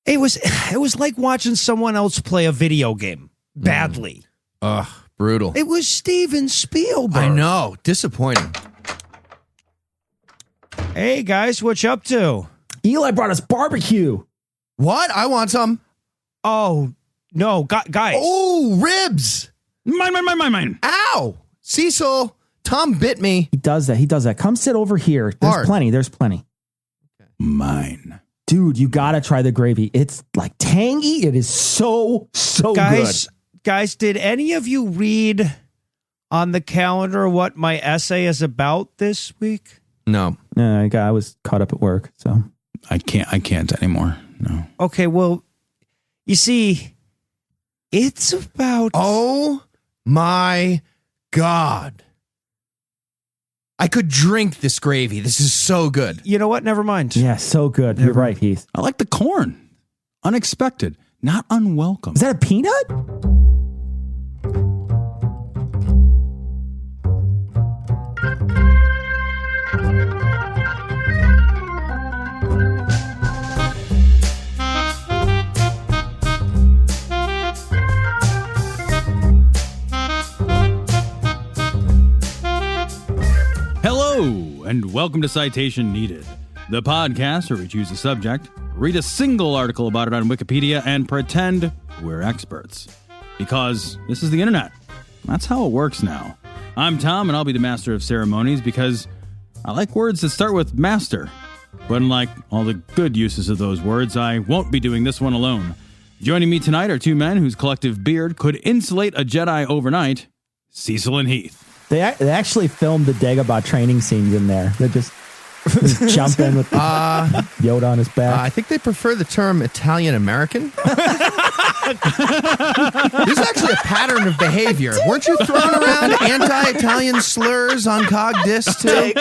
It was like watching someone else play a video game badly. Ugh, brutal. It was Steven Spielberg. I know. Disappointing. Hey, guys, what you up to? Eli brought us barbecue. What? I want some. Oh, no, guys. Oh, ribs. Mine. Ow. Cecil, Tom bit me. He does that. Come sit over here. There's plenty. Mine. Dude, you got to try the gravy. It's like tangy. It is so good. Guys, did any of you read on the calendar what my essay is about this week? No. I was caught up at work, so. I can't anymore. No. Okay, well, you see, it's about... Oh, my God. I could drink this gravy. This is so good. You know what? Never mind. Yeah, so good. You're right, Heath. I like the corn. Unexpected, not unwelcome. Is that a peanut? Hello, and welcome to Citation Needed, the podcast where we choose a subject, read a single article about it on Wikipedia, and pretend we're experts. Because this is the internet. That's how it works now. I'm Tom, and I'll be the master of ceremonies because I like words that start with master. But unlike all the good uses of those words, I won't be doing this one alone. Joining me tonight are two men whose collective beard could insulate a Jedi overnight, Cecil and Heath. They actually filmed the Dagobah training scenes in there. They just jump in with Yoda on his back. I think they prefer the term Italian-American. This is actually a pattern of behavior. Weren't you throwing around anti-Italian slurs on Cog Dis too?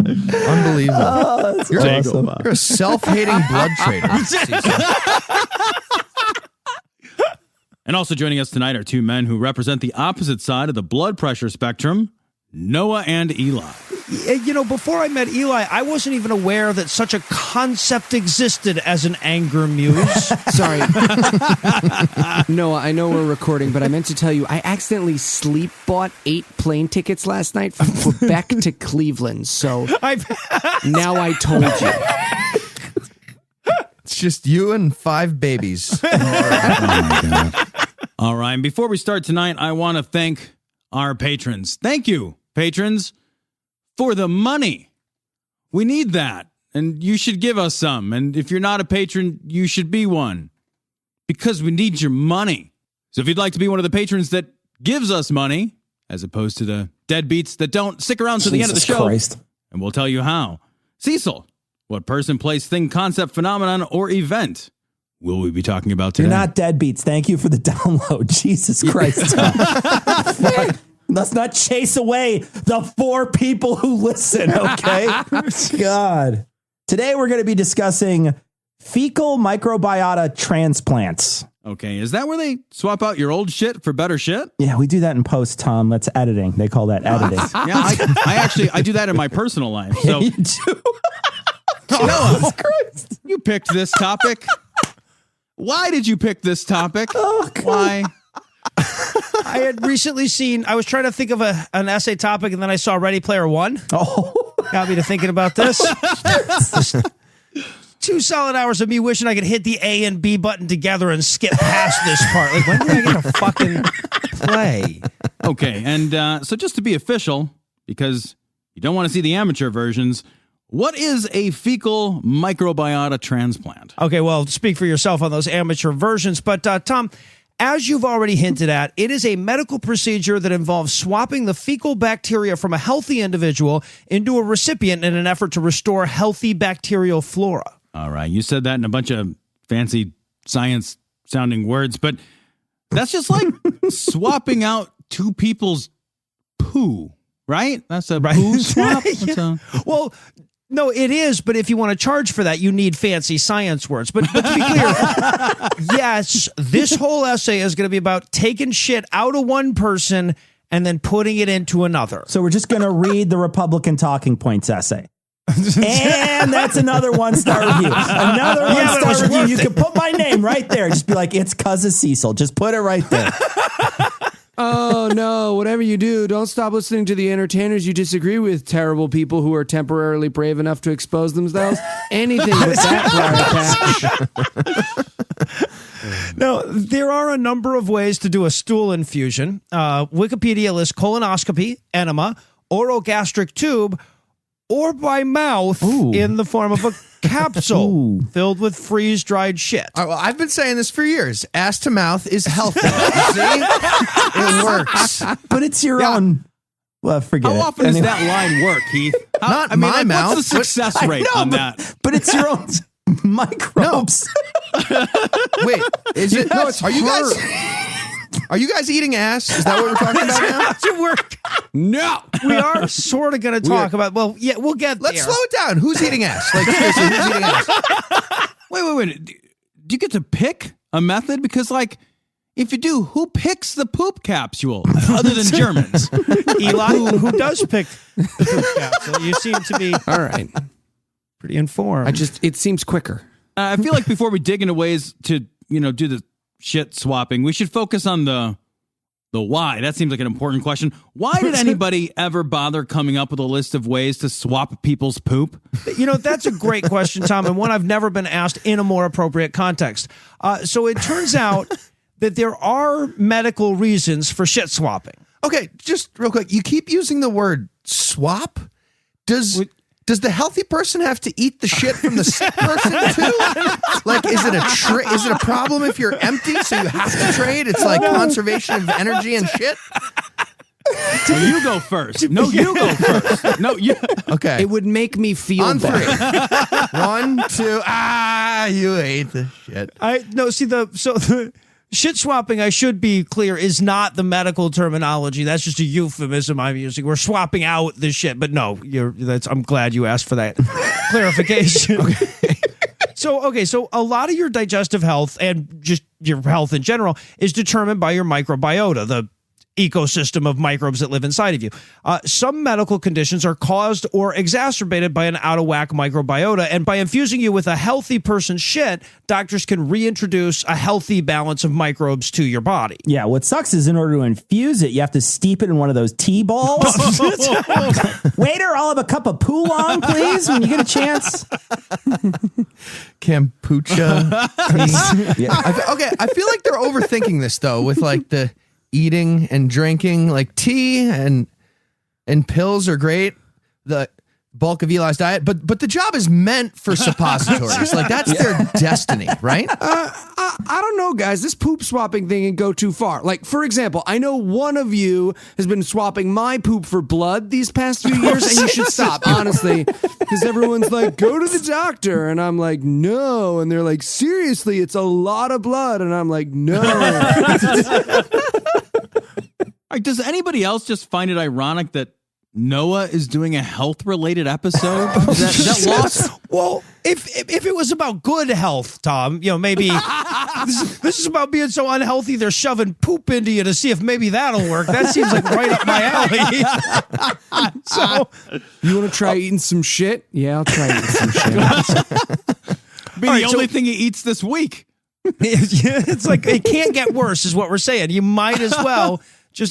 Unbelievable. Oh, that's awesome. You're a self-hating blood traitor. And also joining us tonight are two men who represent the opposite side of the blood pressure spectrum, Noah and Eli. You know, before I met Eli, I wasn't even aware that such a concept existed as an anger muse. Sorry. Noah, I know we're recording, but I meant to tell you, I accidentally sleep bought 8 plane tickets last night from Quebec to Cleveland. So now I told you. It's just you and 5 babies. Oh my God. All right, and before we start tonight, I want to thank our patrons. Thank you, patrons, for the money. We need that, and you should give us some. And if you're not a patron, you should be one, because we need your money. So if you'd like to be one of the patrons that gives us money, as opposed to the deadbeats that don't stick around to the end of the show, Christ. And we'll tell you how. Cecil, what person, place, thing, concept, phenomenon, or event will we be talking about today? You're not deadbeats. Thank you for the download. Jesus Christ. Let's not chase away the 4 people who listen, okay? God. Today we're going to be discussing fecal microbiota transplants. Okay, is that where they swap out your old shit for better shit? Yeah, we do that in post, Tom. That's editing. They call that editing. Yeah, I do that in my personal life. So You do? Noah, you picked this topic. Why did you pick this topic? Oh, God. Why? I had recently I was trying to think of an essay topic, and then I saw Ready Player One. Oh. Got me to thinking about this. 2 solid hours of me wishing I could hit the A and B button together and skip past this part. Like, when did I get to fucking play? Okay, and so just to be official, because you don't want to see the amateur versions, what is a fecal microbiota transplant? Okay, well, speak for yourself on those amateur versions. But, Tom, as you've already hinted at, it is a medical procedure that involves swapping the fecal bacteria from a healthy individual into a recipient in an effort to restore healthy bacterial flora. All right, you said that in a bunch of fancy science-sounding words, but that's just like swapping out 2 people's poo, right? That's a poo swap? Yeah. Well, no, it is, but if you want to charge for that, you need fancy science words. But to be clear, yes, this whole essay is going to be about taking shit out of one person and then putting it into another. So we're just going to read the Republican talking points essay. And that's another 1-star review. Another 1-star review. You can put my name right there. Just be like, it's Cousin Cecil. Just put it right there. Oh, no, whatever you do, don't stop listening to the entertainers you disagree with, terrible people who are temporarily brave enough to expose themselves. Anything but that flower patch. No, there are a number of ways to do a stool infusion. Wikipedia lists colonoscopy, enema, orogastric tube, or by mouth in the form of a capsule filled with freeze-dried shit. All right, well, I've been saying this for years. Ass to mouth is healthy. See? It works. But it's your own. Well, forget it. How often does that line work, Heath? Not my mouth. What's the success rate on that? But it's your own microbes. Wait, is it? No, are you guys eating ass? Is that what we're talking about now? Does it work? No. We are sort of going to talk about, well, yeah, we'll get there. Let's slow it down. Who's eating ass? Like, seriously, who's eating ass? Wait. Do you get to pick a method? Because, like, if you do, who picks the poop capsule other than Germans? Eli, who does pick the poop capsule? You seem to be All right. pretty informed. It seems quicker. I feel like before we dig into ways to, do the shit swapping, we should focus on the why. That seems like an important question. Why did anybody ever bother coming up with a list of ways to swap people's poop? That's a great question, Tom, and one I've never been asked in a more appropriate context. So it turns out that there are medical reasons for shit swapping. Okay, just real quick. You keep using the word swap. Does the healthy person have to eat the shit from the sick person too? Like, is it a problem if you're empty, so you have to trade? It's like conservation of energy and shit. No, you go first. No, you go first. No, you. Okay. It would make me feel On better. 3. 1, 2. You ate the shit. The shit swapping, I should be clear, is not the medical terminology. That's just a euphemism I'm using. We're swapping out the shit, but no, I'm glad you asked for that clarification. Okay. So a lot of your digestive health and just your health in general is determined by your microbiota, the ecosystem of microbes that live inside of you. Some medical conditions are caused or exacerbated by an out-of-whack microbiota, and by infusing you with a healthy person's shit, doctors can reintroduce a healthy balance of microbes to your body. Yeah, what sucks is in order to infuse it, you have to steep it in one of those tea balls. Waiter, I'll have a cup of Poulon, please, when you get a chance. Kombucha. Yeah. I feel like they're overthinking this, though, with like the eating and drinking. Like tea and pills are great, the bulk of Eli's diet, but the job is meant for suppositories. Like that's their destiny, right? I don't know, guys. This poop swapping thing can go too far. Like, for example, I know one of you has been swapping my poop for blood these past few years, and you should stop, honestly, because everyone's like, go to the doctor, and I'm like, no, and they're like, seriously, it's a lot of blood, and I'm like, no. Does anybody else just find it ironic that Noah is doing a health-related episode? Is that lost? Well, if it was about good health, Tom, maybe this is about being so unhealthy they're shoving poop into you to see if maybe that'll work. That seems like right up my alley. So, you want to try eating some shit? Yeah, I'll try eating some shit. Be the only thing he eats this week. It's like it can't get worse, is what we're saying. You might as well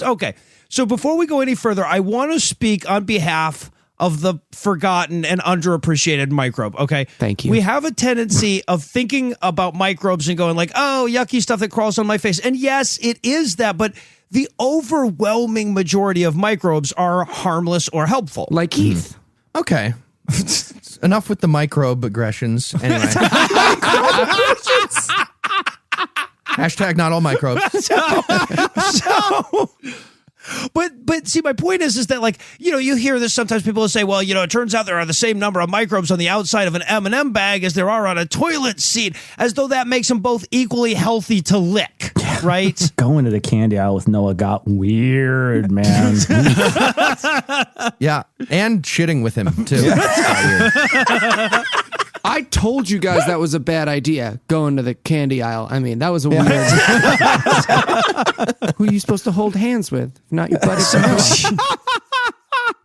okay. So before we go any further, I want to speak on behalf of the forgotten and underappreciated microbe, okay? Thank you. We have a tendency of thinking about microbes and going like, oh, yucky stuff that crawls on my face. And yes, it is that, but the overwhelming majority of microbes are harmless or helpful. Like Heath. Okay. Enough with the microbe aggressions. Anyway. Hashtag not all microbes. But see, my point is that, like, you hear this sometimes. People will say, well, it turns out there are the same number of microbes on the outside of an M&M bag as there are on a toilet seat, as though that makes them both equally healthy to lick, right? Going to the candy aisle with Noah got weird, man. Yeah, and shitting with him, too. I told you guys that was a bad idea, going to the candy aisle. I mean, that was a weird... Who are you supposed to hold hands with? If not your buddy.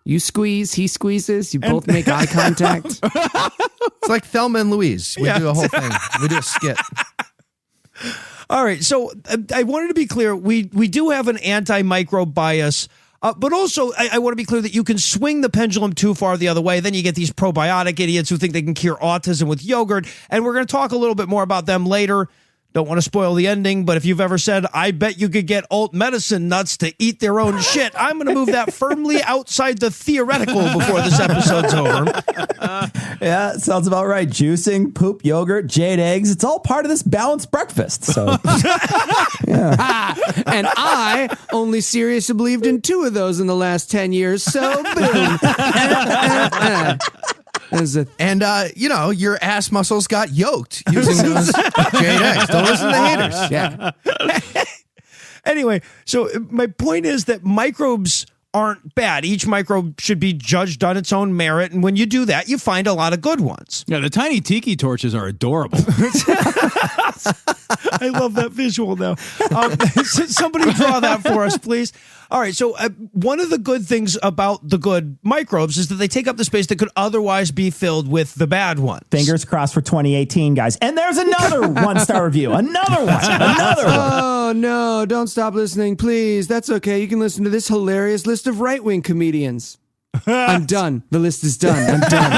You squeeze, he squeezes, you both make eye contact. It's like Thelma and Louise. We do a whole thing. We do a skit. All right, so I wanted to be clear. We do have an anti-microbe bias, but also I want to be clear that you can swing the pendulum too far the other way. Then you get these probiotic idiots who think they can cure autism with yogurt, and we're going to talk a little bit more about them later. Don't want to spoil the ending, but if you've ever said, I bet you could get alt medicine nuts to eat their own shit, I'm going to move that firmly outside the theoretical before this episode's over. Yeah, sounds about right. Juicing, poop, yogurt, jade eggs. It's all part of this balanced breakfast. So, yeah. And I only seriously believed in 2 of those in the last 10 years. So, boom. And, your ass muscles got yoked using those jade eggs. Don't listen to the haters. Yeah. Anyway, so my point is that microbes aren't bad. Each microbe should be judged on its own merit. And when you do that, you find a lot of good ones. Yeah, the tiny tiki torches are adorable. I love that visual now. Somebody draw that for us, please. All right, so one of the good things about the good microbes is that they take up the space that could otherwise be filled with the bad ones. Fingers crossed for 2018, guys. And there's another 1-star review. Another one. Oh, no, don't stop listening, please. That's okay. You can listen to this hilarious list of right-wing comedians. I'm done. The list is done. I'm done.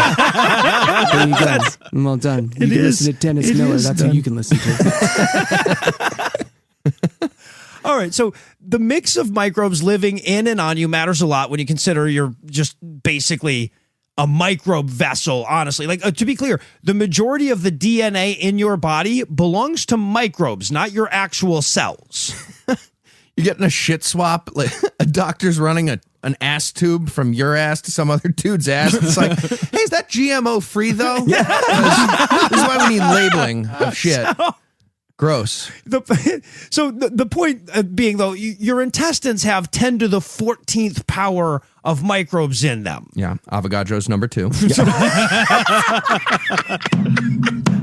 There you go. I'm all done. You can listen to Dennis Miller. That's who you can listen to. All right, so the mix of microbes living in and on you matters a lot when you consider you're just basically a microbe vessel, honestly. Like, to be clear, the majority of the DNA in your body belongs to microbes, not your actual cells. You're getting a shit swap. Like a doctor's running an ass tube from your ass to some other dude's ass. It's like, hey, is that GMO free, though? Yeah. This is why we need labeling of shit. Gross. So the point being, though, your intestines have 10 to the 14th power of microbes in them. Yeah, Avogadro's number 2.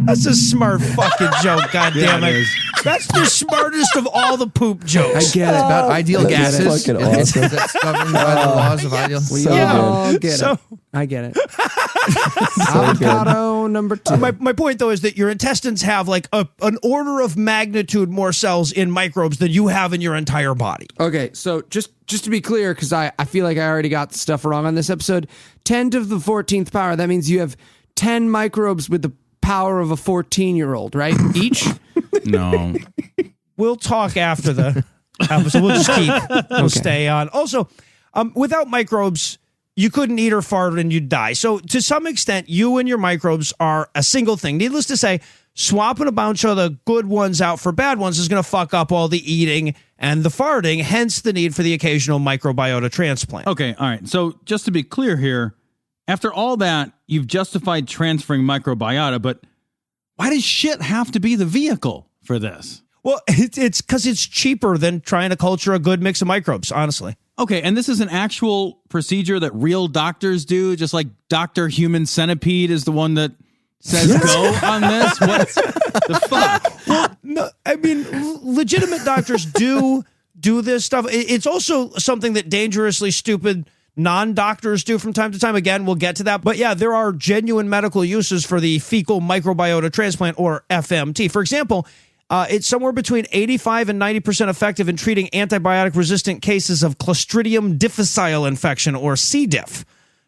That's a smart fucking joke, goddammit. That's the smartest of all the poop jokes. I get it. About ideal gases. Fucking awesome. That's governed by the laws of ideal. We all get it. I get it. Avocado number 2. My point, though, is that your intestines have like an order of magnitude more cells in microbes than you have in your entire body. Okay, so just to be clear, because I feel like I already got the stuff wrong on this episode, 10 to the 14th power, that means you have 10 microbes with the power of a 14-year-old, right? Each? No. We'll talk after the episode. We'll just stay on. Also, without microbes, you couldn't eat or fart and you'd die. So to some extent, you and your microbes are a single thing. Needless to say, swapping a bunch of the good ones out for bad ones is going to fuck up all the eating and the farting, hence the need for the occasional microbiota transplant. Okay, all right. So just to be clear here, after all that, you've justified transferring microbiota, but why does shit have to be the vehicle for this? Well, it's because it's cheaper than trying to culture a good mix of microbes, honestly. Okay, and this is an actual procedure that real doctors do, just like Dr. Human Centipede is the one that says go on this? What the fuck? Well, no, I mean, legitimate doctors do this stuff. It's also something that dangerously stupid non-doctors do from time to time. Again, we'll get to that. But yeah, there are genuine medical uses for the fecal microbiota transplant, or FMT. For example, it's somewhere between 85 and 90% effective in treating antibiotic-resistant cases of Clostridium difficile infection, or C. diff.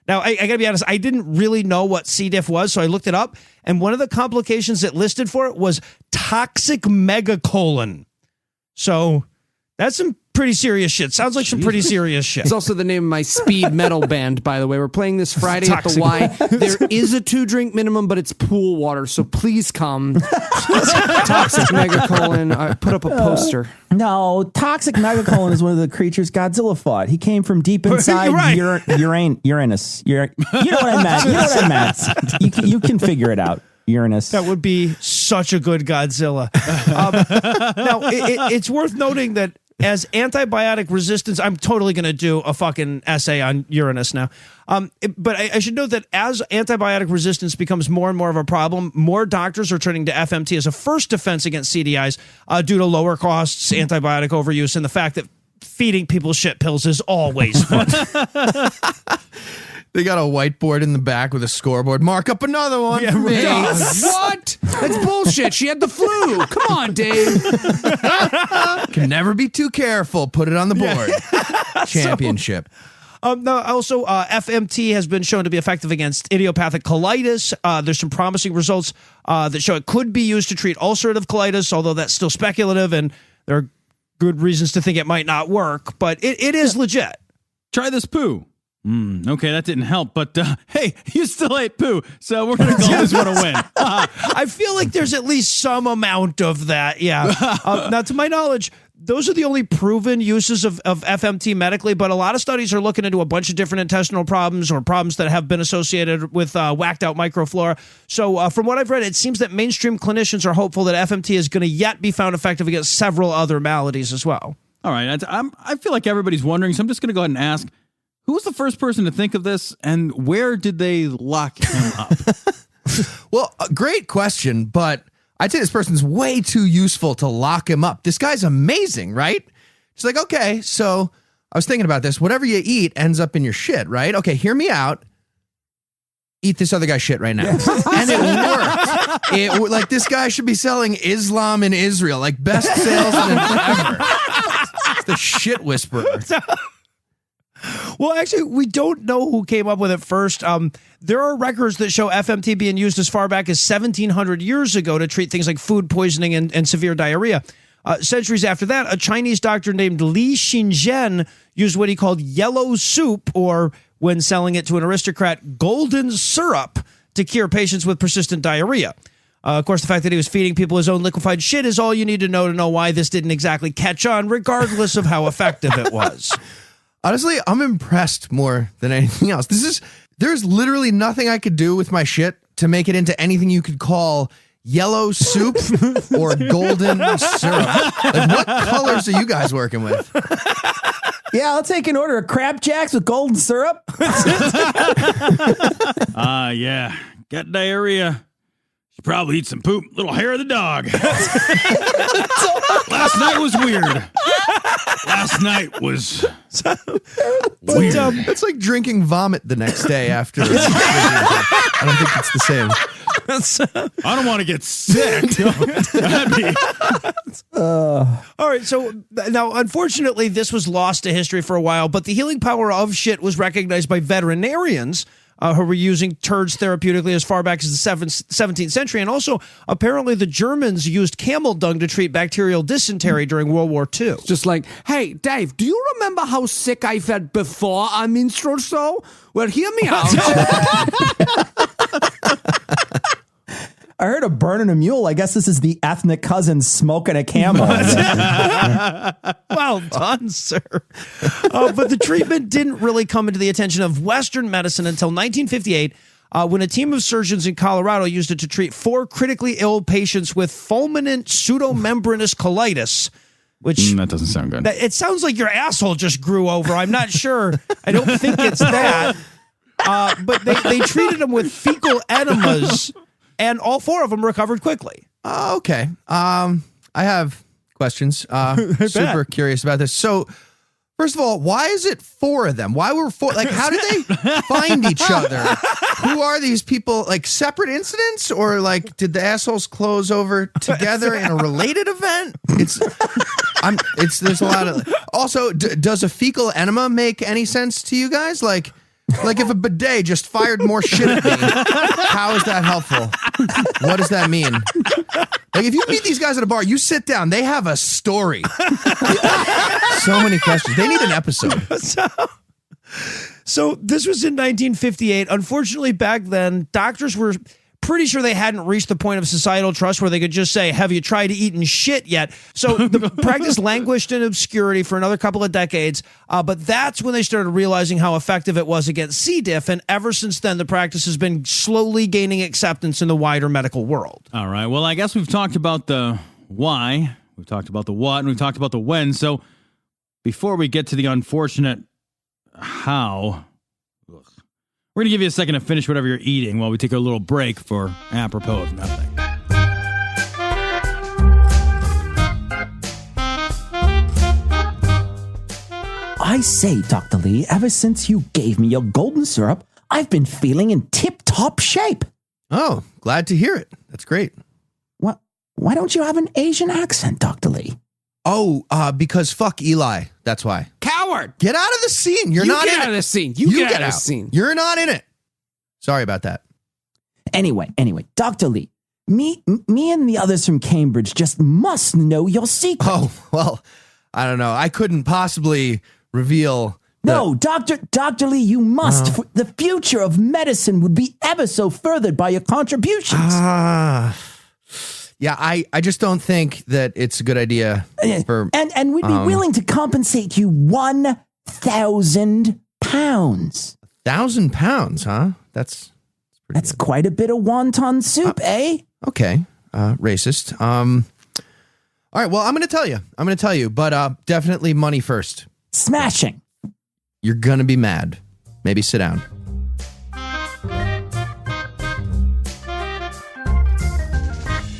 Now, I got to be honest, I didn't really know what C. diff was, so I looked it up, and one of the complications it listed for it was toxic megacolon. So that's some pretty serious shit. Sounds like some pretty serious shit. It's also the name of my speed metal band, by the way. We're playing this Friday at the Y. There is a 2-drink minimum, but it's pool water, so please come. Toxic megacolon. Put up a poster. No, toxic megacolon is one of the creatures Godzilla fought. He came from deep inside Uranus. You know what I meant. You can figure it out. Uranus. That would be such a good Godzilla. Now, it's worth noting that as antibiotic resistance, I'm totally going to do a fucking essay on Uranus now. But I should note that as antibiotic resistance becomes more and more of a problem, more doctors are turning to FMT as a first defense against CDIs due to lower costs, antibiotic overuse, and the fact that feeding people shit pills is always fun. They got a whiteboard in the back with a scoreboard. Mark up another one for me. What? That's bullshit. She had the flu. Come on, Dave. Can never be too careful. Put it on the board. Championship. Also, FMT has been shown to be effective against idiopathic colitis. There's some promising results that show it could be used to treat ulcerative colitis, although that's still speculative, and there are good reasons to think it might not work, but it is legit. Try this poo. Okay, that didn't help, but hey, you still ate poo, so we're going to call this one a win. I feel like there's at least some amount of that, yeah. Now, to my knowledge, those are the only proven uses of FMT medically, but a lot of studies are looking into a bunch of different intestinal problems or problems that have been associated with whacked out microflora. So from what I've read, it seems that mainstream clinicians are hopeful that FMT is going to yet be found effective against several other maladies as well. All right, I feel like everybody's wondering, so I'm just going to go ahead and ask, who was the first person to think of this, and where did they lock him up? Well, a great question, but I'd say this person's way too useful to lock him up. This guy's amazing, right? It's like, okay, so I was thinking about this. Whatever you eat ends up in your shit, right? Okay, hear me out. Eat this other guy's shit right now. And it worked. Like, this guy should be selling Islam in Israel, like best salesman ever. It's the shit whisperer. Well, actually, we don't know who came up with it first. There are records that show FMT being used as far back as 1,700 years ago to treat things like food poisoning and severe diarrhea. Centuries after that, a Chinese doctor named Li Xinzhen used what he called yellow soup, or when selling it to an aristocrat, golden syrup, to cure patients with persistent diarrhea. Of course, the fact that he was feeding people his own liquefied shit is all you need to know why this didn't exactly catch on, regardless of how effective it was. Honestly, I'm impressed more than anything else. There's literally nothing I could do with my shit to make it into anything you could call yellow soup or golden syrup. Like, what colors are you guys working with? Yeah, I'll take an order of Crab Jacks with golden syrup. Yeah. Got diarrhea. Should probably eat some poop. Little hair of the dog. Last night was weird. Last night was weird. It's like drinking vomit the next day after. I don't think it's the same. I don't want to get sick. All right, so now, unfortunately, this was lost to history for a while, but the healing power of shit was recognized by veterinarians who were using turds therapeutically as far back as the 17th century. And also, apparently, the Germans used camel dung to treat bacterial dysentery during World War II. Just like, hey, Dave, do you remember how sick I felt before our minstrel show? Well, hear me out. I heard of burning a mule. I guess this is the ethnic cousin smoking a camel. Well done, sir. But the treatment didn't really come into the attention of Western medicine until 1958, when a team of surgeons in Colorado used it to treat 4 critically ill patients with fulminant pseudomembranous colitis. Which that doesn't sound good. It sounds like your asshole just grew over. I'm not sure. I don't think it's that. But they treated them with fecal enemas, and all 4 of them recovered quickly. Okay. I have questions. Super curious about this. So, first of all, why is it 4 of them? Why were 4? Like, how did they find each other? Who are these people? Like, separate incidents? Or, like, did the assholes close over together in a related event? There's a lot of... Also, does a fecal enema make any sense to you guys? Like if a bidet just fired more shit at me, how is that helpful? What does that mean? Like, if you meet these guys at a bar, you sit down, they have a story. So many questions. They need an episode. So this was in 1958. Unfortunately, back then, doctors were pretty sure they hadn't reached the point of societal trust where they could just say, have you tried eating shit yet? So the practice languished in obscurity for another couple of decades, but that's when they started realizing how effective it was against C. diff, and ever since then, the practice has been slowly gaining acceptance in the wider medical world. All right, well, I guess we've talked about the why, we've talked about the what, and we've talked about the when, so before we get to the unfortunate how... We're going to give you a second to finish whatever you're eating while we take a little break for apropos of nothing. I say, Dr. Lee, ever since you gave me your golden syrup, I've been feeling in tip-top shape. Oh, glad to hear it. That's great. What? Why don't you have an Asian accent, Dr. Lee? Oh, because fuck Eli. That's why. Coward! Get out of the scene. You're not in it. Get out of the scene. You get out of the scene. You're not in it. Sorry about that. Anyway, Dr. Lee, me and the others from Cambridge just must know your secret. Oh, well, I don't know. I couldn't possibly reveal. No, Dr. Lee, you must. The future of medicine would be ever so furthered by your contributions. Yeah, I just don't think that it's a good idea for. And we'd be willing to compensate you £1,000. £1,000, huh? That's quite a bit of wonton soup, eh? Okay, racist. All right, well, I'm going to tell you, but definitely money first. Smashing. You're going to be mad. Maybe sit down.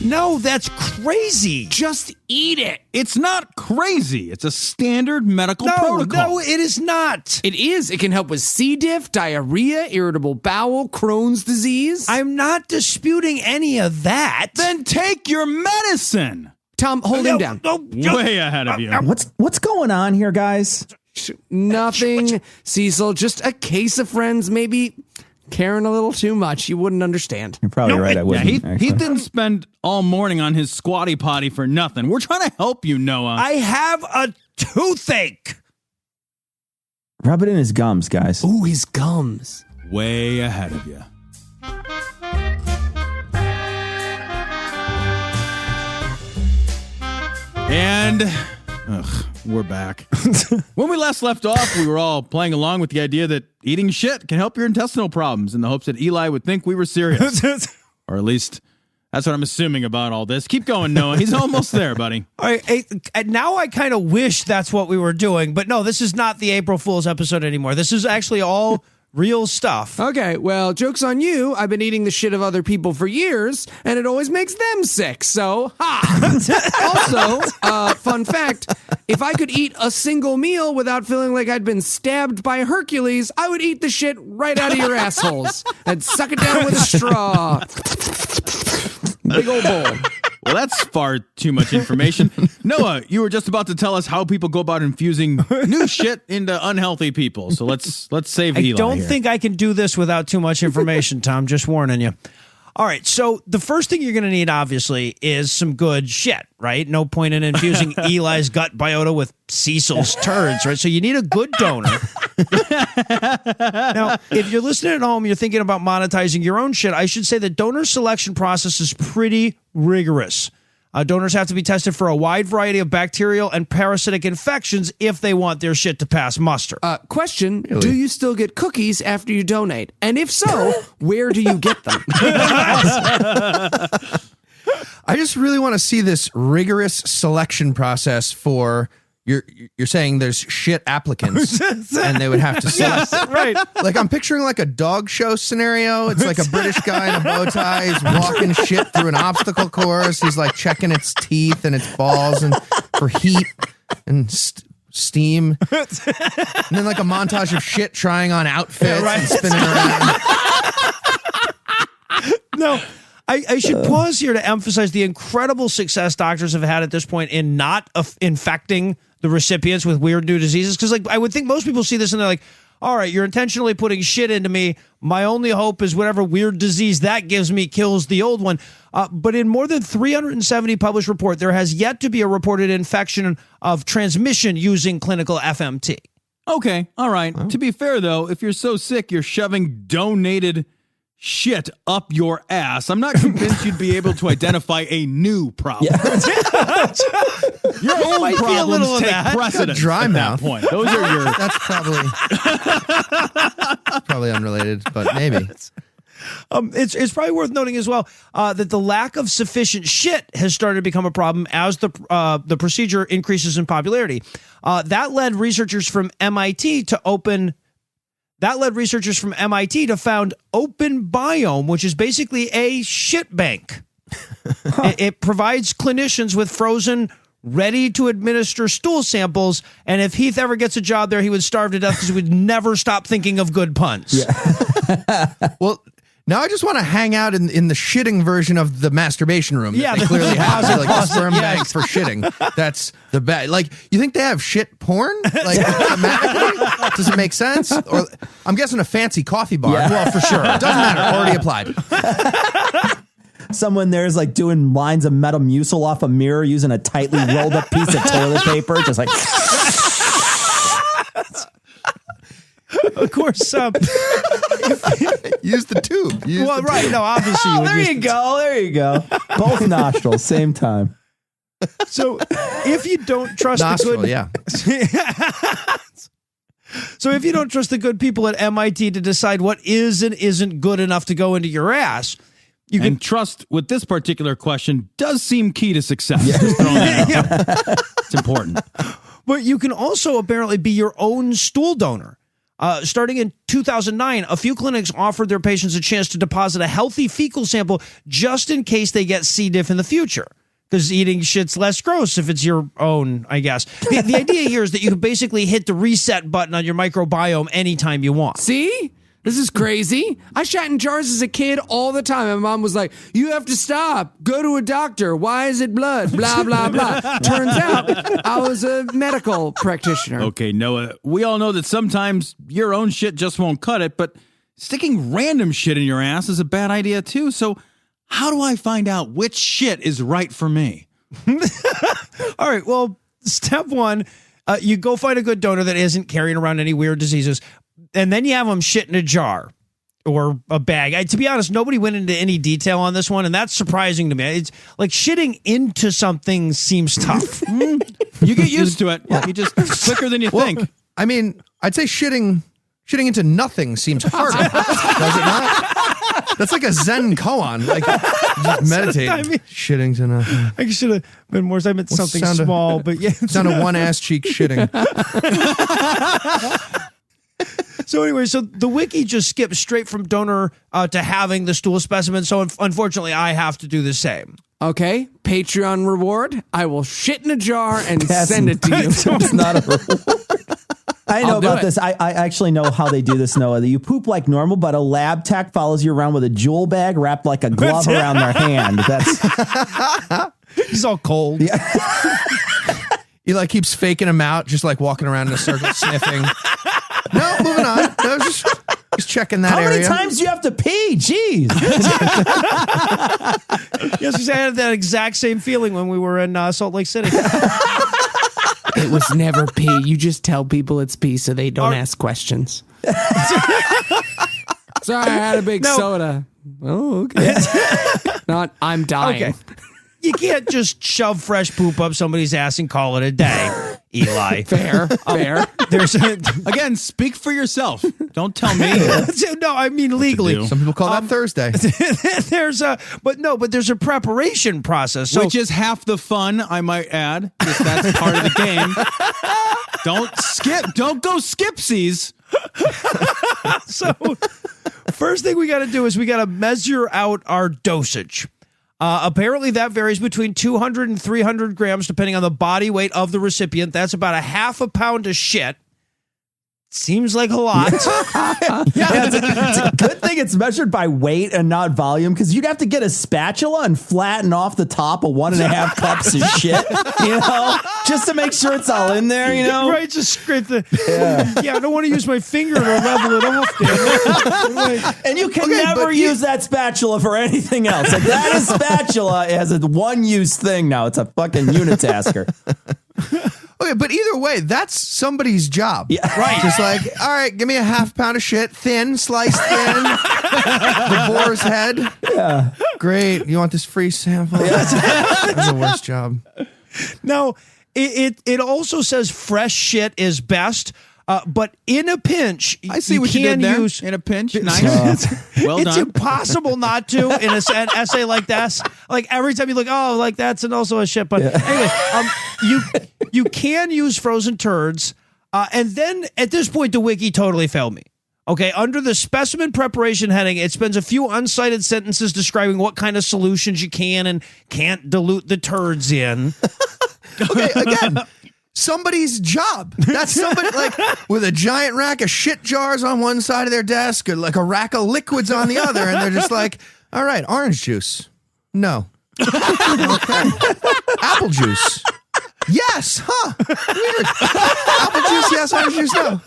No, that's crazy. Just eat it. It's not crazy. It's a standard medical protocol. No, it is not. It is. It can help with C. diff, diarrhea, irritable bowel, Crohn's disease. I'm not disputing any of that. Then take your medicine. Tom, hold him down. Way ahead of you. What's going on here, guys? Nothing, Cecil. Just a case of friends, maybe caring a little too much. You wouldn't understand. You're probably right. I wouldn't. He didn't spend all morning on his squatty potty for nothing. We're trying to help you, Noah. I have a toothache. Rub it in his gums, guys. Ooh, his gums. Way ahead of you. And we're back. When we last left off, we were all playing along with the idea that eating shit can help your intestinal problems in the hopes that Eli would think we were serious. Or at least that's what I'm assuming about all this. Keep going, Noah. He's almost there, buddy. Now I kind of wish that's what we were doing, but no, this is not the April Fool's episode anymore. This is actually all real stuff. Okay, well, joke's on you. I've been eating the shit of other people for years, and it always makes them sick, so ha! Also, fun fact, if I could eat a single meal without feeling like I'd been stabbed by Hercules, I would eat the shit right out of your assholes and suck it down with a straw. Big old bowl. Well, that's far too much information. Noah, you were just about to tell us how people go about infusing new shit into unhealthy people. So let's save Eli. I don't think I can do this without too much information, Tom. Just warning you. All right, so the first thing you're going to need, obviously, is some good shit, right? No point in infusing Eli's gut biota with Cecil's turds, right? So you need a good donor. Now, if you're listening at home, you're thinking about monetizing your own shit, I should say the donor selection process is pretty rigorous. Donors have to be tested for a wide variety of bacterial and parasitic infections if they want their shit to pass muster. Question, really? Do you still get cookies after you donate? And if so, where do you get them? I just really want to see this rigorous selection process for... You're saying there's shit applicants and they would have to select. Yes, right. Like I'm picturing like a dog show scenario. It's like a British guy in a bow tie. He's walking shit through an obstacle course. He's like checking its teeth and its balls and for heat and steam. And then like a montage of shit trying on outfits and spinning around. No. I should pause here to emphasize the incredible success doctors have had at this point in not infecting the recipients with weird new diseases. Because like I would think most people see this and they're like, all right, you're intentionally putting shit into me. My only hope is whatever weird disease that gives me kills the old one. But in more than 370 published reports, there has yet to be a reported infection of transmission using clinical FMT. Okay, all right. To be fair, though, if you're so sick, you're shoving donated shit up your ass, I'm not convinced you'd be able to identify a new problem. Yeah. Your old problems take precedence dry at mouth. that point. Those are your... That's probably unrelated, but maybe. It's probably worth noting as well that the lack of sufficient shit has started to become a problem as the procedure increases in popularity. That led researchers from MIT to found Open Biome, which is basically a shit bank. It provides clinicians with frozen ready to administer stool samples. And if Heath ever gets a job there, he would starve to death because he would never stop thinking of good puns. Yeah. Well, now I just want to hang out in the shitting version of the masturbation room. Yeah, they clearly have like a sperm bank for shitting. That's the best. Like, you think they have shit porn? Like, thematically? Does it make sense? Or I'm guessing a fancy coffee bar. Yeah. Well, for sure. Doesn't matter. Already applied. Someone there's like doing lines of Metamucil off a mirror using a tightly rolled up piece of toilet paper, just like. Of course, use the tube. Right. No, obviously. There you go. Both nostrils, same time. So if you don't trust Nostril, the good, yeah. So if you don't trust the good people at MIT to decide what is and isn't good enough to go into your ass, you can trust with this particular question does seem key to success. Just throwing that out there. It's important. But you can also apparently be your own stool donor. Starting in 2009, a few clinics offered their patients a chance to deposit a healthy fecal sample just in case they get C. diff in the future. Because eating shit's less gross if it's your own, I guess. The idea here is that you can basically hit the reset button on your microbiome anytime you want. See? This is crazy. I shat in jars as a kid all the time. My mom was like, you have to stop. Go to a doctor. Why is it blood? Blah, blah, blah. Turns out I was a medical practitioner. Okay, Noah, we all know that sometimes your own shit just won't cut it, but sticking random shit in your ass is a bad idea too. So how do I find out which shit is right for me? All right, well, step one, you go find a good donor that isn't carrying around any weird diseases. And then you have them shit in a jar or a bag. To be honest, nobody went into any detail on this one, and that's surprising to me. It's like shitting into something seems tough. You get used to it. You just quicker than you think. I mean, I'd say shitting into nothing seems harder. Does it not? That's like a Zen koan. Like, just meditate. I mean, shitting to nothing. I should have been more. I meant something small, but yeah. Sound of one ass cheek shitting. So anyway, so the wiki just skips straight from donor to having the stool specimen. So unfortunately, I have to do the same. Okay, Patreon reward. I will shit in a jar and send it to you. It's not a reward. I know about this. I actually know how they do this, Noah. You poop like normal, but a lab tech follows you around with a jewel bag wrapped like a glove around their hand. He's all cold. Yeah. He like keeps faking him out, just like walking around in a circle sniffing. No, moving on. No, just checking that area. How many times do you have to pee? Jeez. Yes, I had that exact same feeling when we were in Salt Lake City. It was never pee. You just tell people it's pee so they don't ask questions. Sorry, I had a big soda. Oh, okay. Not, I'm dying. Okay. You can't just shove fresh poop up somebody's ass and call it a day, Eli. Fair. There's Again, speak for yourself. Don't tell me. No, I mean legally. Some people call that Thursday. But there's a preparation process, so, which is half the fun, I might add. Because that's part of the game. Don't go skipsies. So, first thing we got to do is we got to measure out our dosage. Apparently that varies between 200 and 300 grams, depending on the body weight of the recipient. That's about a half a pound of shit. Seems like a lot. It's a good thing it's measured by weight and not volume, because you'd have to get a spatula and flatten off the top of 1.5 cups of shit, just to make sure it's all in there, Right, just scrape the... Yeah, I don't want to use my finger to level it off there. And you can never use that spatula for anything else. Like, that is spatula as a one-use thing now. It's a fucking unitasker. Okay, but either way, that's somebody's job. Yeah. Right. Just like, all right, give me a half pound of shit, thin, sliced thin, the boar's head. Yeah. Great. You want this free sample? That's the worst job. Now, it also says fresh shit is best. But in a pinch, I see what you did there. In a pinch, nice. Well done. It's impossible not to in an essay like this. Like every time you look, like that's and also a shit. But anyway, you can use frozen turds, and then at this point, the wiki totally failed me. Okay, under the specimen preparation heading, it spends a few uncited sentences describing what kind of solutions you can and can't dilute the turds in. Okay, again, somebody's job. That's somebody like with a giant rack of shit jars on one side of their desk or like a rack of liquids on the other. And they're just like, all right, orange juice. No. Okay. Apple juice. Yes, huh? Weird. Apple juice, yes, orange juice, no.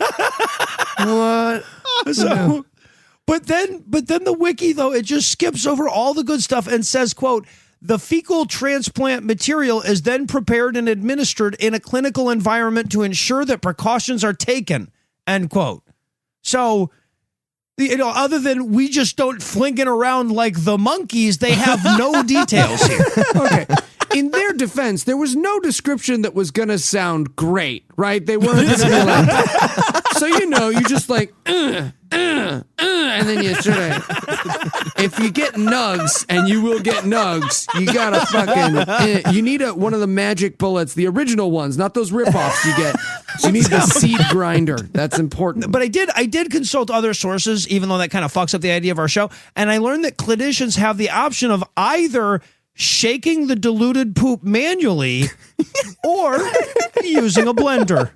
What? So, but then the wiki, though, it just skips over all the good stuff and says, quote, the fecal transplant material is then prepared and administered in a clinical environment to ensure that precautions are taken, end quote. So, other than we just don't fling it around like the monkeys, they have no details here. Okay. In their defense, there was no description that was going to sound great, right? They weren't going to be like, so, you just like, and then you sort of, if you get nugs, and you will get nugs, you got to fucking, you need one of the magic bullets, the original ones, not those ripoffs you get. You need the seed grinder. That's important. But I did consult other sources, even though that kind of fucks up the idea of our show. And I learned that clinicians have the option of either shaking the diluted poop manually or using a blender.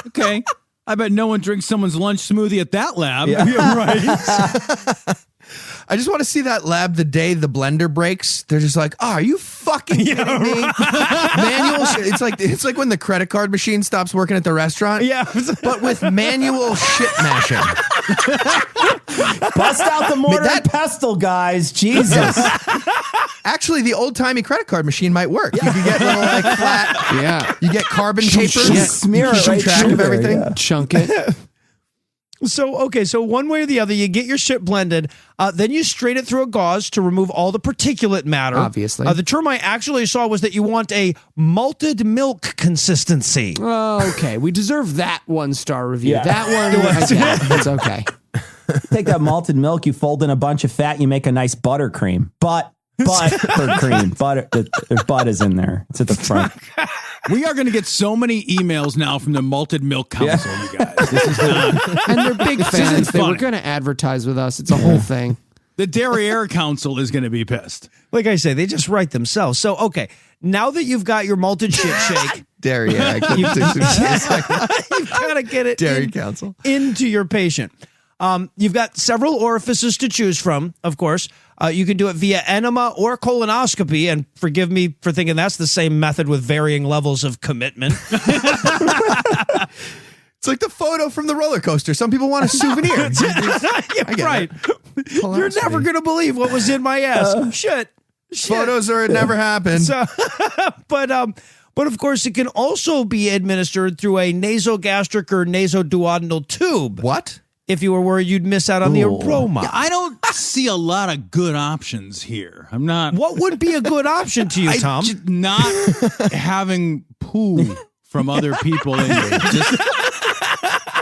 Okay. I bet no one drinks someone's lunch smoothie at that lab. Yeah, right. I just want to see that lab the day the blender breaks. They're just like, oh, are you fucking kidding me? Manual shit. It's like when the credit card machine stops working at the restaurant. Yeah. But with manual shit mashing. Bust out the mortar and pestle, guys. Jesus. Actually, the old-timey credit card machine might work. You can get little like flat. Yeah. You get carbon paper. Smear it right track through of there, everything. yeah. Chunk it. So one way or the other, you get your shit blended, then you strain it through a gauze to remove all the particulate matter. Obviously. The term I actually saw was that you want a malted milk consistency. Oh, okay. We deserve that 1-star review. Yeah. That one, I get. It's okay. Take that malted milk, you fold in a bunch of fat, you make a nice buttercream. Buttercream. Butter. There's butt is in there. It's at the front. We are going to get so many emails now from the Malted Milk Council, you guys. This is not. And they're big fans. They were going to advertise with us. It's a whole thing. The Derriere Council is going to be pissed. Like I say, they just write themselves. So, okay, now that you've got your malted shit shake, Dairy, yeah. you've got to get it Dairy Council. into your patient. You've got several orifices to choose from, of course. You can do it via enema or colonoscopy, and forgive me for thinking that's the same method with varying levels of commitment. It's like the photo from the roller coaster. Some people want a souvenir. Yeah, right. You're never going to believe what was in my ass. Shit. Photos or it never happened. So, but of course, it can also be administered through a nasogastric or nasoduodenal tube. What? If you were worried you'd miss out on the aroma. Yeah, I don't see a lot of good options here. I'm not. What would be a good option to you, Tom? Not having poo from other people in you. Just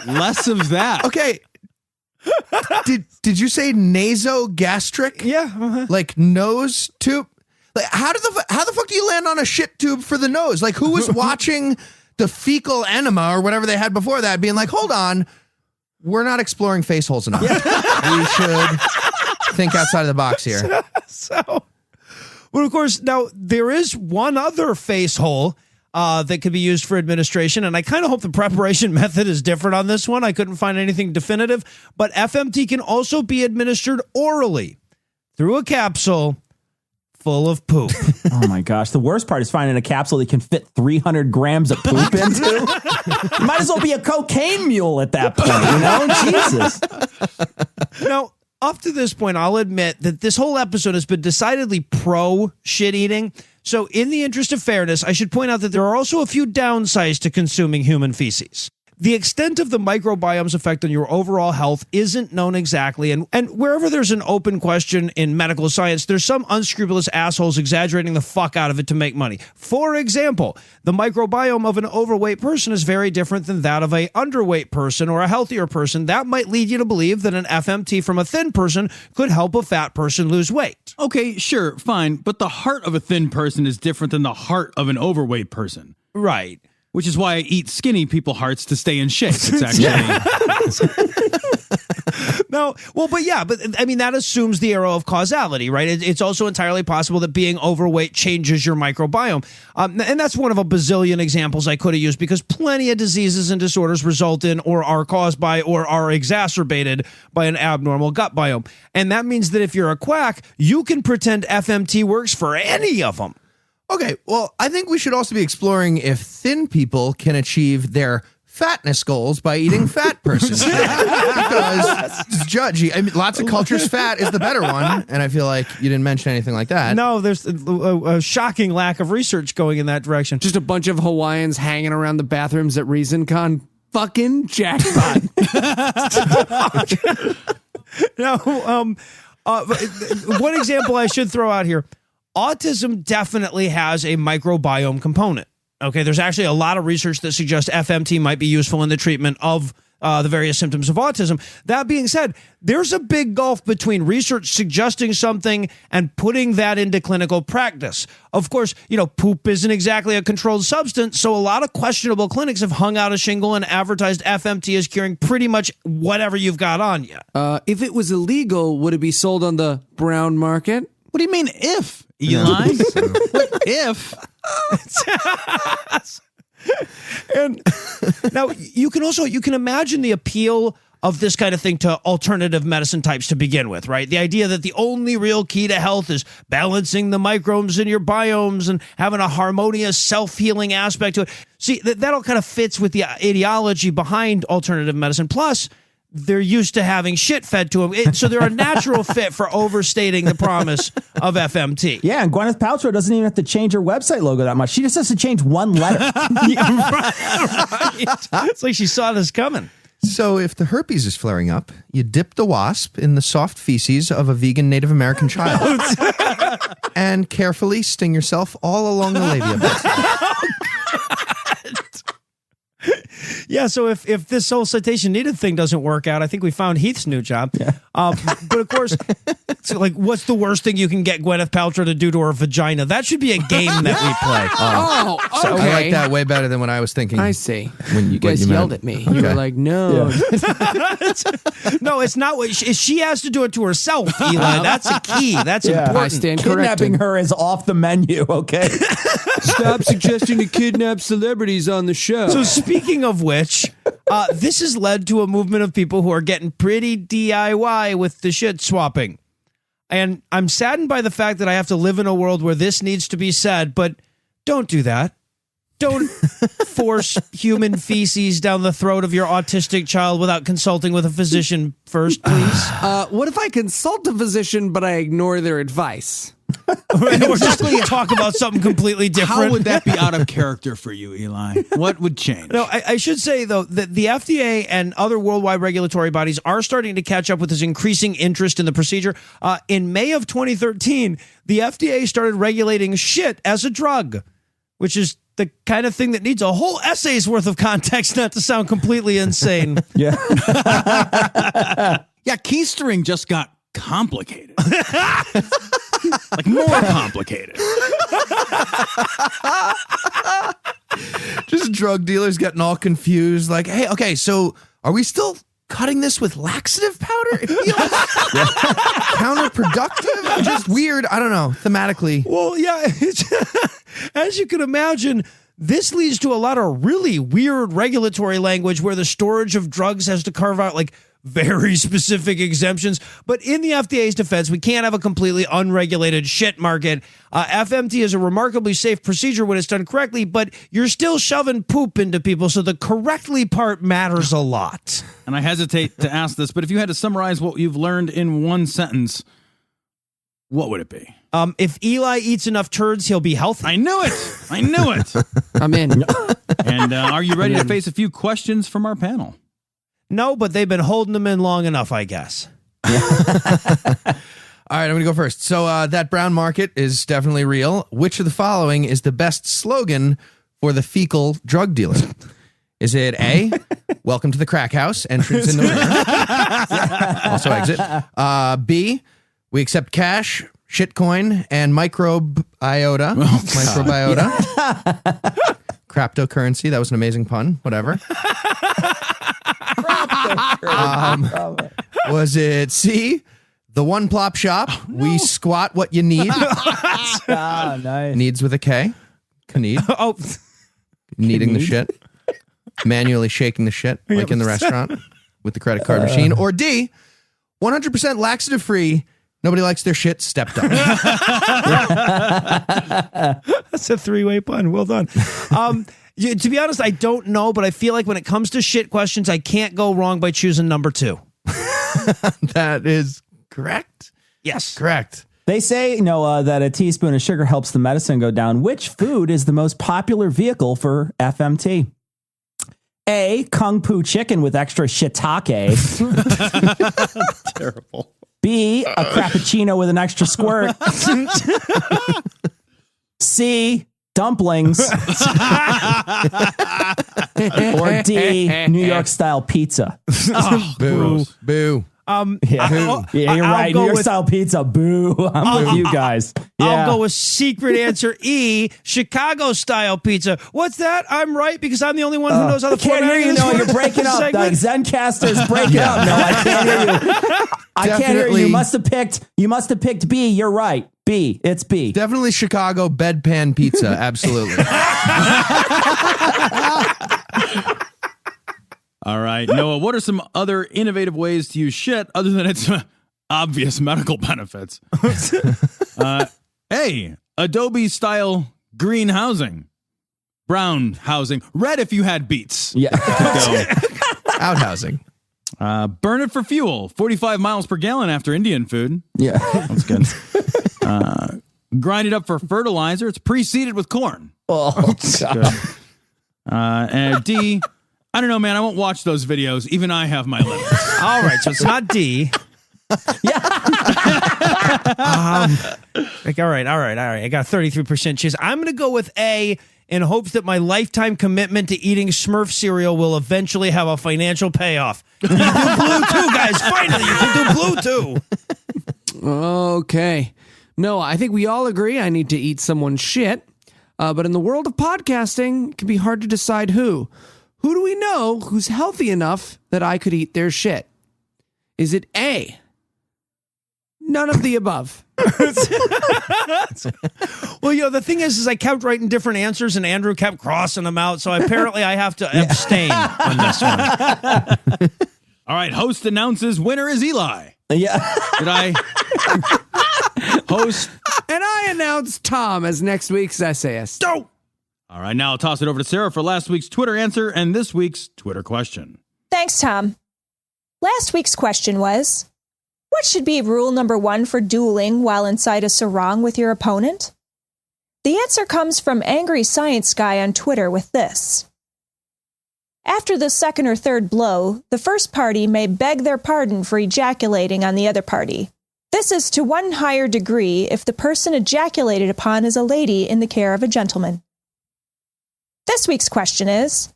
less of that. Okay. Did you say nasogastric? Yeah. Like nose tube? Like how the fuck do you land on a shit tube for the nose? Like who was watching the fecal enema or whatever they had before that being like, hold on, we're not exploring face holes enough. We should think outside of the box here. Well, of course, now there is one other face hole that could be used for administration, and I kind of hope the preparation method is different on this one. I couldn't find anything definitive, but FMT can also be administered orally through a capsule full of poop. Oh my gosh. The worst part is finding a capsule that can fit 300 grams of poop into. You might as well be a cocaine mule at that point, Jesus. Now, up to this point, I'll admit that this whole episode has been decidedly pro shit eating. So in the interest of fairness, I should point out that there are also a few downsides to consuming human feces. The extent of the microbiome's effect on your overall health isn't known exactly, and wherever there's an open question in medical science, there's some unscrupulous assholes exaggerating the fuck out of it to make money. For example, the microbiome of an overweight person is very different than that of a underweight person or a healthier person. That might lead you to believe that an FMT from a thin person could help a fat person lose weight. Okay, sure, fine, but the heart of a thin person is different than the heart of an overweight person. Right. Which is why I eat skinny people hearts to stay in shape. It's actually No, well, but I mean, that assumes the arrow of causality, right? It's also entirely possible that being overweight changes your microbiome. And that's one of a bazillion examples I could have used, because plenty of diseases and disorders result in or are caused by or are exacerbated by an abnormal gut biome. And that means that if you're a quack, you can pretend FMT works for any of them. Okay, well, I think we should also be exploring if thin people can achieve their fatness goals by eating fat persons. Because it's judgy. I mean, lots of cultures, fat is the better one, and I feel like you didn't mention anything like that. No, there's a shocking lack of research going in that direction. Just a bunch of Hawaiians hanging around the bathrooms at ReasonCon. Fucking jackpot. Now, one example I should throw out here. Autism definitely has a microbiome component. Okay, there's actually a lot of research that suggests FMT might be useful in the treatment of the various symptoms of autism. That being said, there's a big gulf between research suggesting something and putting that into clinical practice. Of course, poop isn't exactly a controlled substance, so a lot of questionable clinics have hung out a shingle and advertised FMT as curing pretty much whatever you've got on you. If it was illegal, would it be sold on the brown market? What do you mean if, Eli? What if? And now you can imagine the appeal of this kind of thing to alternative medicine types to begin with, right? The idea that the only real key to health is balancing the microbes in your biomes and having a harmonious self-healing aspect to it. See, that all kind of fits with the ideology behind alternative medicine. Plus, they're used to having shit fed to them. So they're a natural fit for overstating the promise of FMT. Yeah, and Gwyneth Paltrow doesn't even have to change her website logo that much. She just has to change one letter. Yeah, right. It's like she saw this coming. So if the herpes is flaring up, you dip the wasp in the soft feces of a vegan Native American child and carefully sting yourself all along the labia. Yeah, so if this whole citation needed thing doesn't work out, I think we found Heath's new job. Yeah. But of course, so what's the worst thing you can get Gwyneth Paltrow to do to her vagina? That should be a game that we play. Okay. I like that way better than what I was thinking. I see. When you guys yelled at me. You were like, no. Yeah. No, it's not what she has to do it to herself, Eli. That's a key. That's important. I stand Kidnapping corrected. her is off the menu, okay? Stop suggesting to kidnap celebrities on the show. So speaking of which, this has led to a movement of people who are getting pretty DIY with the shit swapping. And I'm saddened by the fact that I have to live in a world where this needs to be said, but don't do that. Don't force human feces down the throat of your autistic child without consulting with a physician first, please. What if I consult a physician, but I ignore their advice? Or just talk about something completely different. How would that be out of character for you, Eli? What would change? No, I should say, though, that the FDA and other worldwide regulatory bodies are starting to catch up with this increasing interest in the procedure. In May of 2013, the FDA started regulating shit as a drug, which is the kind of thing that needs a whole essay's worth of context not to sound completely insane. Yeah. Yeah, keistering just got complicated. Like more complicated. Just drug dealers getting all confused. Like, hey, okay, so are we still cutting this with laxative powder? It feels counterproductive. Just weird. I don't know. Thematically. Well, yeah. As you can imagine, this leads to a lot of really weird regulatory language where the storage of drugs has to carve out very specific exemptions. But in the FDA's defense, we can't have a completely unregulated shit market. FMT is a remarkably safe procedure when it's done correctly, but you're still shoving poop into people, so the correctly part matters a lot. And I hesitate to ask this, but if you had to summarize what you've learned in one sentence, what would it be? If Eli eats enough turds, he'll be healthy. I knew it. I knew it. I'm in. And are you ready to face a few questions from our panel? No, but they've been holding them in long enough, I guess. All right, I'm going to go first. So that brown market is definitely real. Which of the following is the best slogan for the fecal drug dealer? Is it A, welcome to the crack house, entrance in the rear, also exit. B, we accept cash, shitcoin, and microbiota. Microbiota. Cryptocurrency. That was an amazing pun. Whatever. Was it C, the one plop shop? Oh, no. We squat what you need. Nice. Needs with a K. Need. Oh, kneading the shit. Manually shaking the shit like in the restaurant with the credit card machine. Or D, 100% laxative free. Nobody likes their shit stepped on. That's a three-way pun. Well done. To be honest, I don't know, but I feel like when it comes to shit questions, I can't go wrong by choosing number 2. That is correct. Yes. Correct. They say, Noah, that a teaspoon of sugar helps the medicine go down. Which food is the most popular vehicle for FMT? A, Kung Fu chicken with extra shiitake. Terrible. B, a Frappuccino with an extra squirt. C, dumplings. Or D, New York style pizza. Oh, boo. Boo. Yeah, you're right. New York style pizza. Boo. I'm with you guys. Yeah. I'll go with secret answer E, Chicago style pizza. What's that? I'm right because I'm the only one who knows how the can't hear you. No, you're breaking up. Zencaster's breaking up. No, I can't hear you. I can't hear you. You must have picked B. You're right. B. It's B. Definitely Chicago bedpan pizza. Absolutely. All right, Noah, what are some other innovative ways to use shit other than its obvious medical benefits? A, Adobe-style green housing. Brown housing. Red if you had beets. Yeah. Outhousing. Burn it for fuel. 45 miles per gallon after Indian food. Yeah. That's good. Grind it up for fertilizer. It's pre-seeded with corn. Oh, God. And D, I don't know, man. I won't watch those videos. Even I have my limits. All right, so it's not D. Yeah. All right. I got a 33% chance. I'm going to go with A in hopes that my lifetime commitment to eating Smurf cereal will eventually have a financial payoff. You can do blue too, guys. Finally, you can do blue too. Okay. No, I think we all agree I need to eat someone's shit. But in the world of podcasting, it can be hard to decide who. Who do we know who's healthy enough that I could eat their shit? Is it A, none of the above? Well, the thing is I kept writing different answers and Andrew kept crossing them out. So apparently I have to abstain on this one. All right. Host announces winner is Eli. Yeah. Did I host? And I announce Tom as next week's essayist. Go. All right. Now I'll toss it over to Sarah for last week's Twitter answer and this week's Twitter question. Thanks, Tom. Last week's question was, what should be rule number 1 for dueling while inside a sarong with your opponent? The answer comes from Angry Science Guy on Twitter with this. After the second or third blow, the first party may beg their pardon for ejaculating on the other party. This is to one higher degree if the person ejaculated upon is a lady in the care of a gentleman. This week's question is,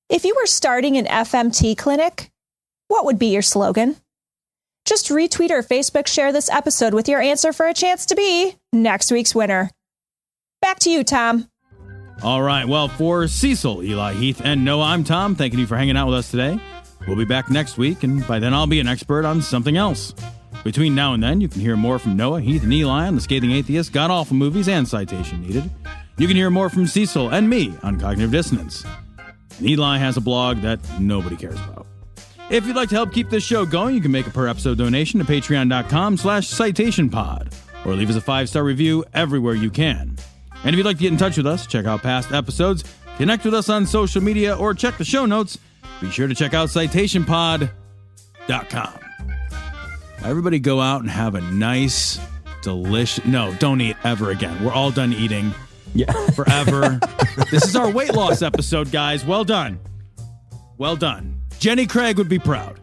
if you were starting an FMT clinic, what would be your slogan? Just retweet or Facebook share this episode with your answer for a chance to be next week's winner. Back to you, Tom. All right. Well, for Cecil, Eli, Heath, and Noah, I'm Tom. Thanking you for hanging out with us today. We'll be back next week, and by then I'll be an expert on something else. Between now and then, you can hear more from Noah, Heath, and Eli on The Scathing Atheist, God Awful Movies, and Citation Needed. You can hear more from Cecil and me on Cognitive Dissonance. And Eli has a blog that nobody cares about. If you'd like to help keep this show going, you can make a per-episode donation to patreon.com/citationpod or leave us a 5-star review everywhere you can. And if you'd like to get in touch with us, check out past episodes, connect with us on social media, or check the show notes, be sure to check out citationpod.com. Everybody go out and have a nice, delicious... No, don't eat ever again. We're all done eating. Yeah. Forever. This is our weight loss episode, guys. Well done. Well done. Jenny Craig would be proud.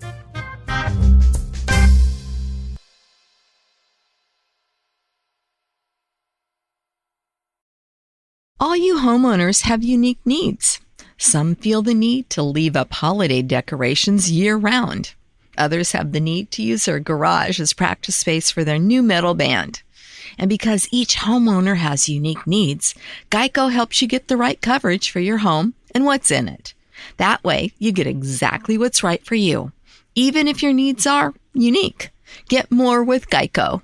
All you homeowners have unique needs. Some feel the need to leave up holiday decorations year-round. Others have the need to use their garage as practice space for their new metal band. And because each homeowner has unique needs, Geico helps you get the right coverage for your home and what's in it. That way, you get exactly what's right for you, even if your needs are unique. Get more with Geico.